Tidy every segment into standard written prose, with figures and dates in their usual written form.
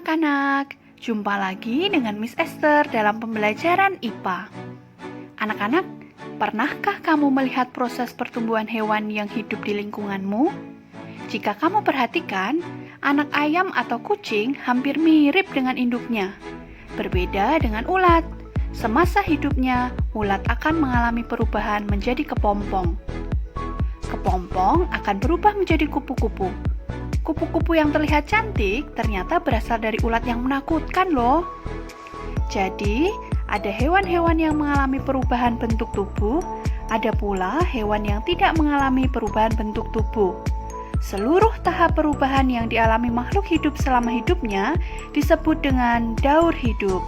anak-anak, jumpa lagi dengan Miss Esther dalam pembelajaran IPA. Anak-anak, pernahkah kamu melihat proses pertumbuhan hewan yang hidup di lingkunganmu? Jika kamu perhatikan, anak ayam atau kucing hampir mirip dengan induknya. Berbeda dengan ulat. Semasa hidupnya, ulat akan mengalami perubahan menjadi kepompong. Kepompong akan berubah menjadi kupu-kupu. Kupu-kupu yang terlihat cantik ternyata berasal dari ulat yang menakutkan loh. Jadi, ada hewan-hewan yang mengalami perubahan bentuk tubuh, ada pula hewan yang tidak mengalami perubahan bentuk tubuh. Seluruh tahap perubahan yang dialami makhluk hidup selama hidupnya disebut dengan daur hidup.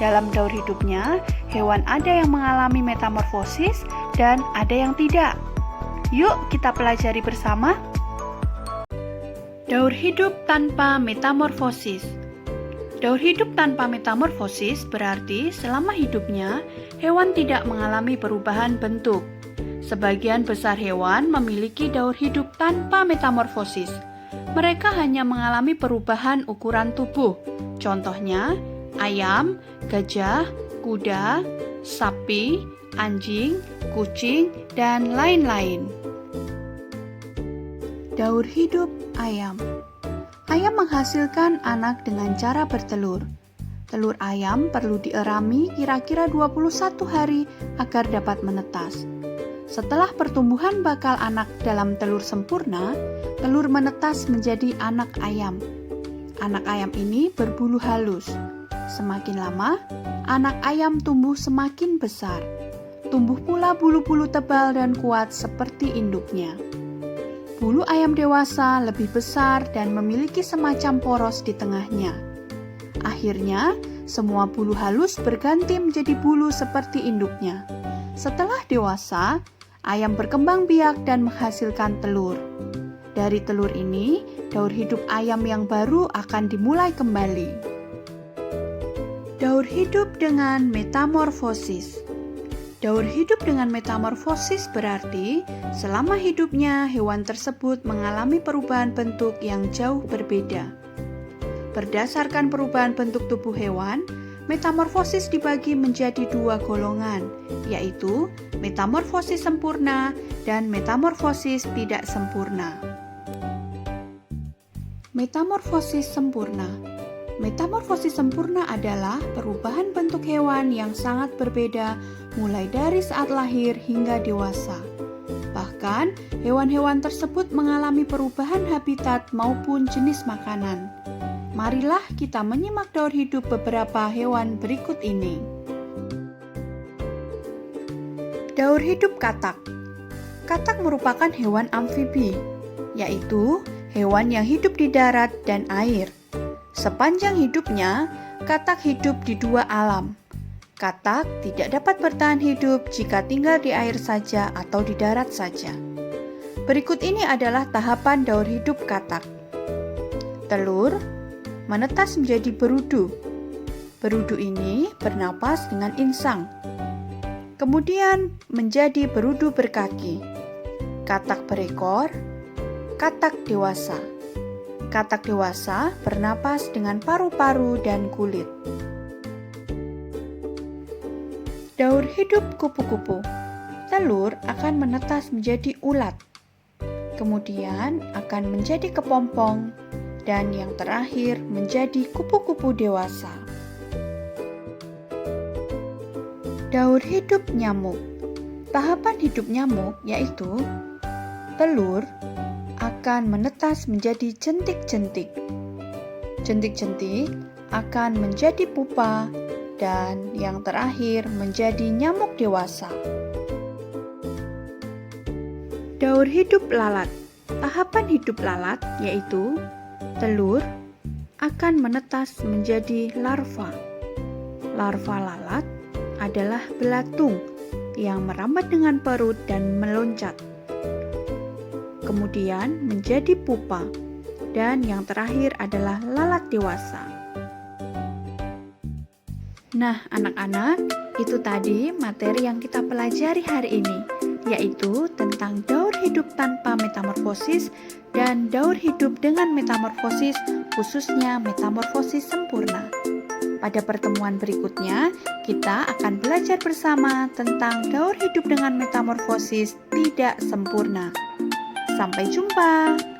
Dalam daur hidupnya, hewan ada yang mengalami metamorfosis dan ada yang tidak. Yuk kita pelajari bersama. Daur hidup tanpa metamorfosis. Daur hidup tanpa metamorfosis berarti selama hidupnya, hewan tidak mengalami perubahan bentuk. Sebagian besar hewan memiliki daur hidup tanpa metamorfosis. Mereka hanya mengalami perubahan ukuran tubuh. Contohnya, ayam, gajah, kuda, sapi, anjing, kucing, dan lain-lain. Daur hidup ayam. Ayam menghasilkan anak dengan cara bertelur. Telur ayam perlu dierami kira-kira 21 hari agar dapat menetas. Setelah pertumbuhan bakal anak dalam telur sempurna, telur menetas menjadi anak ayam. Anak ayam ini berbulu halus. Semakin lama, anak ayam tumbuh semakin besar. Tumbuh pula bulu-bulu tebal dan kuat seperti induknya. Bulu ayam dewasa lebih besar dan memiliki semacam poros di tengahnya. Akhirnya, semua bulu halus berganti menjadi bulu seperti induknya. Setelah dewasa, ayam berkembang biak dan menghasilkan telur. Dari telur ini, daur hidup ayam yang baru akan dimulai kembali. Daur hidup dengan metamorfosis. Daur hidup dengan metamorfosis berarti selama hidupnya hewan tersebut mengalami perubahan bentuk yang jauh berbeda. Berdasarkan perubahan bentuk tubuh hewan, metamorfosis dibagi menjadi dua golongan, yaitu metamorfosis sempurna dan metamorfosis tidak sempurna. Metamorfosis sempurna. Metamorfosis sempurna adalah perubahan bentuk hewan yang sangat berbeda mulai dari saat lahir hingga dewasa. Bahkan, hewan-hewan tersebut mengalami perubahan habitat maupun jenis makanan. Marilah kita menyimak daur hidup beberapa hewan berikut ini. Daur hidup katak. Katak merupakan hewan amfibi, yaitu hewan yang hidup di darat dan air. Sepanjang hidupnya, katak hidup di dua alam. Katak tidak dapat bertahan hidup jika tinggal di air saja atau di darat saja. Berikut ini adalah tahapan daur hidup katak. Telur menetas menjadi berudu. Berudu ini bernapas dengan insang. Kemudian menjadi berudu berkaki. Katak berekor, katak dewasa. Katak dewasa bernapas dengan paru-paru dan kulit. Daur hidup kupu-kupu. Telur akan menetas menjadi ulat. Kemudian akan menjadi kepompong dan yang terakhir menjadi kupu-kupu dewasa. Daur hidup nyamuk. Tahapan hidup nyamuk yaitu telur akan menetas menjadi jentik-jentik. Jentik-jentik akan menjadi pupa dan yang terakhir menjadi nyamuk dewasa. Daur hidup lalat. Tahapan hidup lalat yaitu telur akan menetas menjadi larva. Larva lalat adalah belatung yang merambat dengan perut dan meloncat. Kemudian menjadi pupa, dan yang terakhir adalah lalat dewasa. Nah, anak-anak, itu tadi materi yang kita pelajari hari ini, yaitu tentang daur hidup tanpa metamorfosis dan daur hidup dengan metamorfosis, khususnya metamorfosis sempurna. Pada pertemuan berikutnya, kita akan belajar bersama tentang daur hidup dengan metamorfosis tidak sempurna. Sampai jumpa.